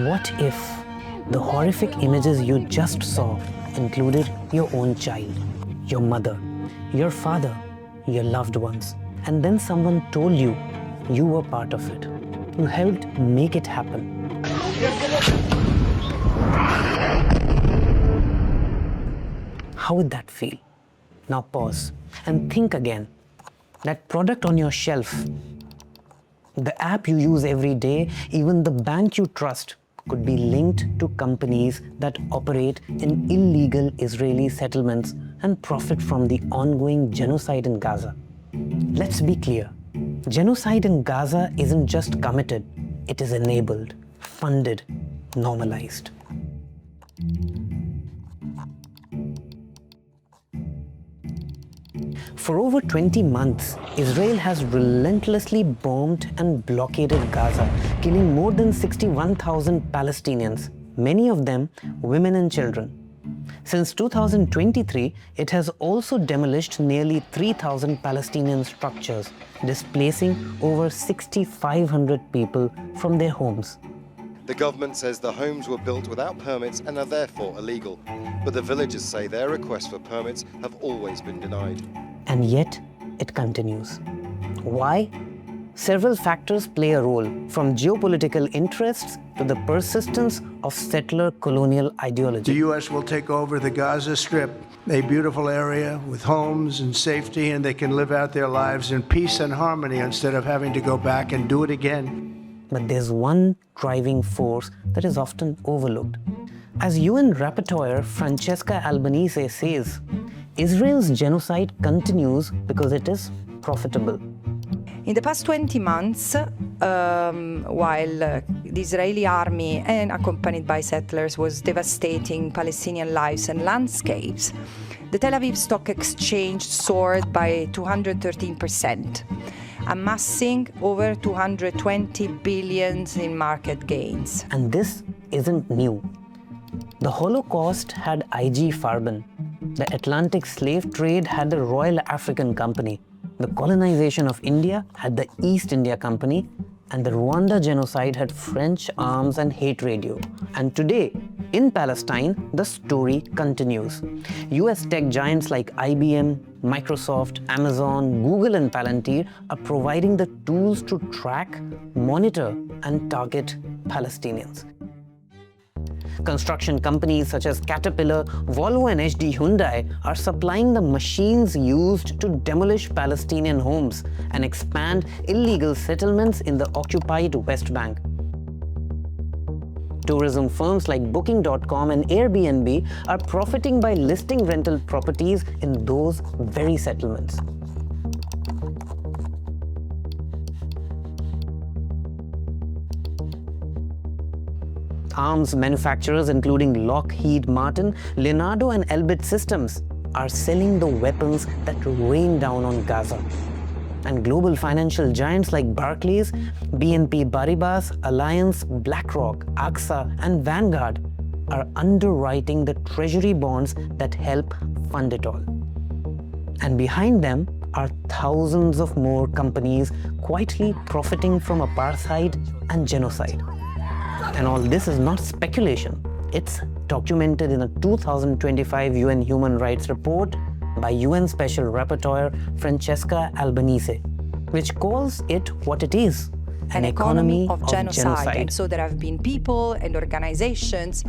What if the horrific images you just saw included your own child, your mother, your father, your loved ones, and then someone told you you were part of it? You helped make it happen. How would that feel? Now pause and think again. That product on your shelf, the app you use every day, even the bank you trust, could be linked to companies that operate in illegal Israeli settlements and profit from the ongoing genocide in Gaza. Let's be clear. Genocide in Gaza isn't just committed, it is enabled, funded, normalized. For over 20 months, Israel has relentlessly bombed and blockaded Gaza, killing more than 61,000 Palestinians, many of them women and children. Since 2023, it has also demolished nearly 3,000 Palestinian structures, displacing over 6,500 people from their homes. The government says the homes were built without permits and are therefore illegal. But the villagers say their requests for permits have always been denied. And yet, it continues. Why? Several factors play a role, from geopolitical interests to the persistence of settler colonial ideology. The U.S. will take over the Gaza Strip, a beautiful area with homes and safety, and they can live out their lives in peace and harmony instead of having to go back and do it again. But there's one driving force that is often overlooked. As UN rapporteur Francesca Albanese says, Israel's genocide continues because it is profitable. In the past 20 months, while the Israeli army, and accompanied by settlers, was devastating Palestinian lives and landscapes, the Tel Aviv Stock Exchange soared by 213%, amassing over 220 billion in market gains. And this isn't new. The Holocaust had IG Farben. The Atlantic slave trade had the Royal African Company. The colonization of India had the East India Company, and the Rwanda genocide had French arms and hate radio. And today, in Palestine, the story continues. US tech giants like IBM, Microsoft, Amazon, Google and Palantir are providing the tools to track, monitor and target Palestinians. Construction companies such as Caterpillar, Volvo and HD Hyundai are supplying the machines used to demolish Palestinian homes and expand illegal settlements in the occupied West Bank. Tourism firms like Booking.com and Airbnb are profiting by listing rental properties in those very settlements. Arms manufacturers including Lockheed Martin, Leonardo and Elbit Systems are selling the weapons that rain down on Gaza. And global financial giants like Barclays, BNP Paribas, Alliance, BlackRock, AXA and Vanguard are underwriting the treasury bonds that help fund it all. And behind them are thousands of more companies quietly profiting from apartheid and genocide. And all this is not speculation. It's documented in a 2025 UN Human Rights Report by UN Special Rapporteur Francesca Albanese, which calls it what it is, an economy of genocide. And so there have been people and organizations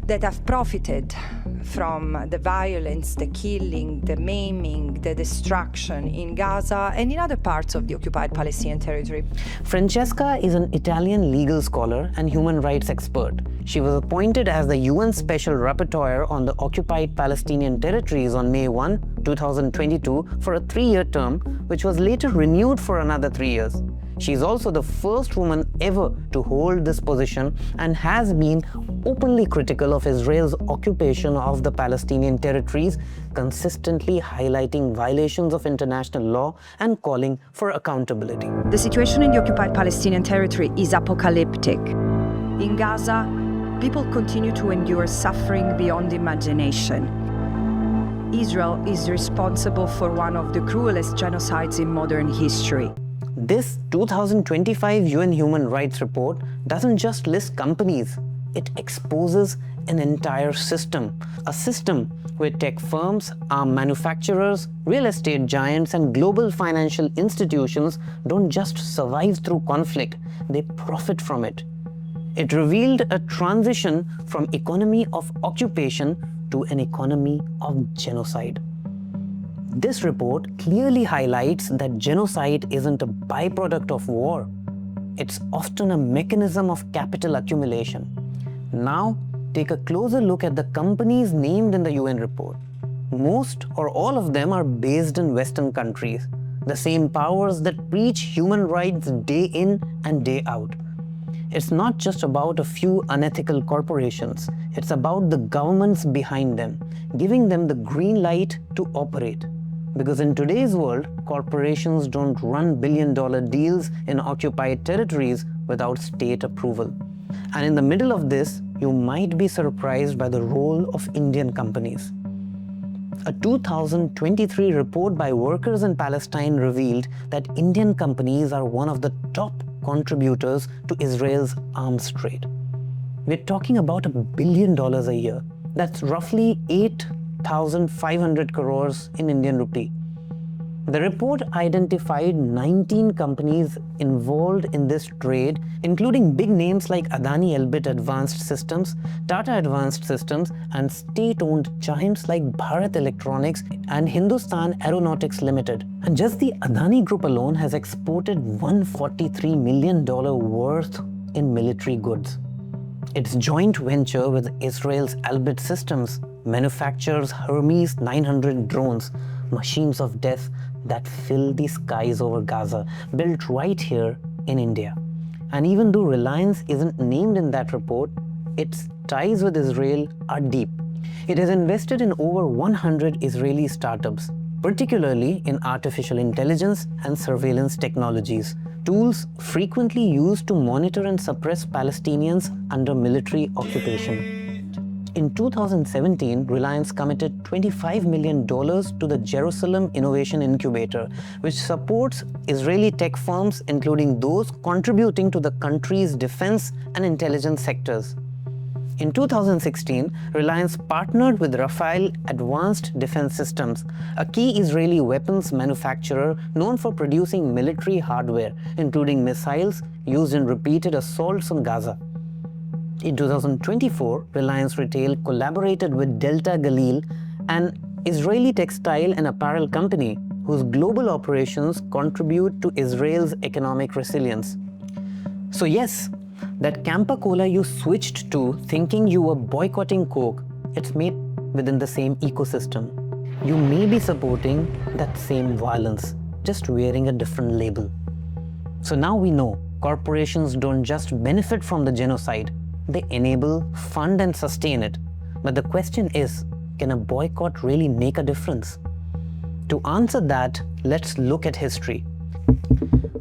that have profited from the violence, the killing, the maiming, the destruction in Gaza and in other parts of the occupied Palestinian territory. Francesca is an Italian legal scholar and human rights expert. She was appointed as the UN Special Rapporteur on the occupied Palestinian territories on May 1, 2022 for a 3-year term, which was later renewed for another 3 years. She is also the first woman ever to hold this position and has been openly critical of Israel's occupation of the Palestinian territories, consistently highlighting violations of international law and calling for accountability. The situation in the occupied Palestinian territory is apocalyptic. In Gaza, people continue to endure suffering beyond imagination. Israel is responsible for one of the cruelest genocides in modern history. This 2025 UN Human Rights Report doesn't just list companies, it exposes an entire system. A system where tech firms, arm manufacturers, real estate giants, and global financial institutions don't just survive through conflict, they profit from it. It revealed a transition from economy of occupation to an economy of genocide. This report clearly highlights that genocide isn't a byproduct of war. It's often a mechanism of capital accumulation. Now, take a closer look at the companies named in the UN report. Most or all of them are based in Western countries, the same powers that preach human rights day in and day out. It's not just about a few unethical corporations, it's about the governments behind them, giving them the green light to operate. Because in today's world, corporations don't run billion-dollar deals in occupied territories without state approval. And in the middle of this, you might be surprised by the role of Indian companies. A 2023 report by Workers in Palestine revealed that Indian companies are one of the top contributors to Israel's arms trade. We're talking about $1 billion a year. That's roughly 8,500 crores in Indian rupee. The report identified 19 companies involved in this trade, including big names like Adani Advanced Systems, Tata Advanced Systems, and state-owned giants like Bharat Electronics and Hindustan Aeronautics Limited. And just the Adani Group alone has exported $143 million worth in military goods. Its joint venture with Israel's Elbit Systems manufactures Hermes 900 drones, machines of death that fill the skies over Gaza, built right here in India. And even though Reliance isn't named in that report, its ties with Israel are deep. It has invested in over 100 Israeli startups, particularly in artificial intelligence and surveillance technologies, tools frequently used to monitor and suppress Palestinians under military occupation. In 2017, Reliance committed $25 million to the Jerusalem Innovation Incubator, which supports Israeli tech firms, including those contributing to the country's defense and intelligence sectors. In 2016, Reliance partnered with Rafael Advanced Defense Systems, a key Israeli weapons manufacturer known for producing military hardware, including missiles used in repeated assaults on Gaza. In 2024, Reliance Retail collaborated with Delta Galil, an Israeli textile and apparel company whose global operations contribute to Israel's economic resilience. So yes, that Campa Cola you switched to thinking you were boycotting Coke, it's made within the same ecosystem. You may be supporting that same violence, just wearing a different label. So now we know corporations don't just benefit from the genocide, they enable, fund, and sustain it. But the question is, can a boycott really make a difference? To answer that, let's look at history.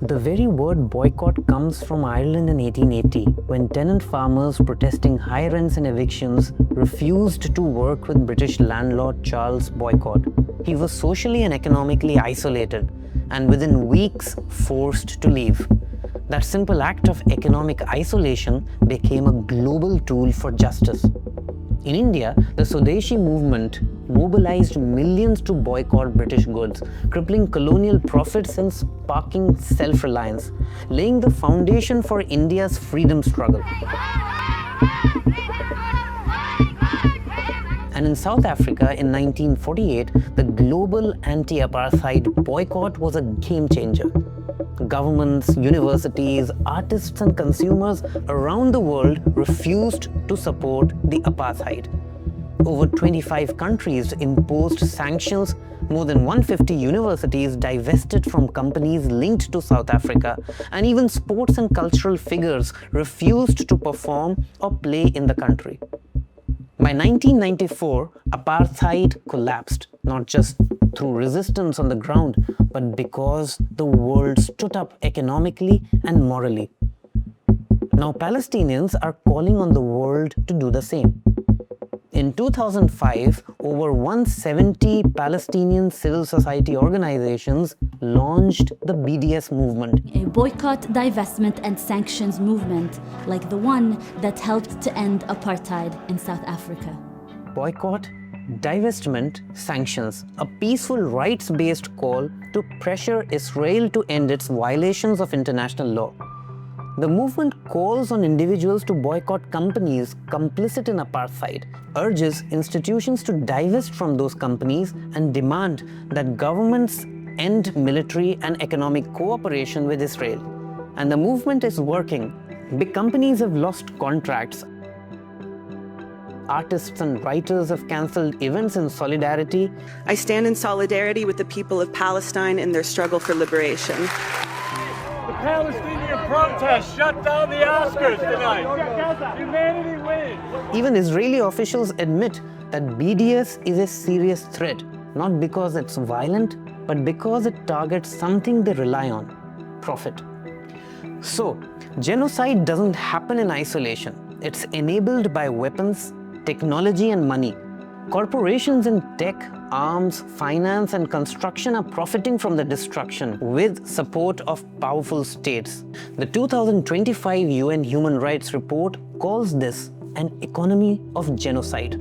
The very word boycott comes from Ireland in 1880, when tenant farmers protesting high rents and evictions refused to work with British landlord Charles Boycott. He was socially and economically isolated, and within weeks forced to leave. That simple act of economic isolation became a global tool for justice. In India, the Swadeshi movement mobilized millions to boycott British goods, crippling colonial profits and sparking self-reliance, laying the foundation for India's freedom struggle. And in South Africa in 1948, the global anti-apartheid boycott was a game changer. Governments, universities, artists, and consumers around the world refused to support the apartheid. Over 25 countries imposed sanctions, more than 150 universities divested from companies linked to South Africa, and even sports and cultural figures refused to perform or play in the country. By 1994, apartheid collapsed, not just through resistance on the ground, but because the world stood up economically and morally. Now Palestinians are calling on the world to do the same. In 2005, over 170 Palestinian civil society organizations launched the BDS movement. A boycott, divestment and sanctions movement like the one that helped to end apartheid in South Africa. Boycott, divestment, sanctions, a peaceful rights-based call to pressure Israel to end its violations of international law. The movement calls on individuals to boycott companies complicit in apartheid, urges institutions to divest from those companies, and demand that governments end military and economic cooperation with Israel. And the movement is working. Big companies have lost contracts. Artists and writers have cancelled events in solidarity. I stand in solidarity with the people of Palestine in their struggle for liberation. The Palestinian protests shut down the Oscars tonight. Humanity wins. Even Israeli officials admit that BDS is a serious threat, not because it's violent, but because it targets something they rely on: profit. So, genocide doesn't happen in isolation. It's enabled by weapons, technology, and money. Corporations in tech, arms, finance, and construction are profiting from the destruction with support of powerful states. The 2025 UN Human Rights Report calls this an economy of genocide.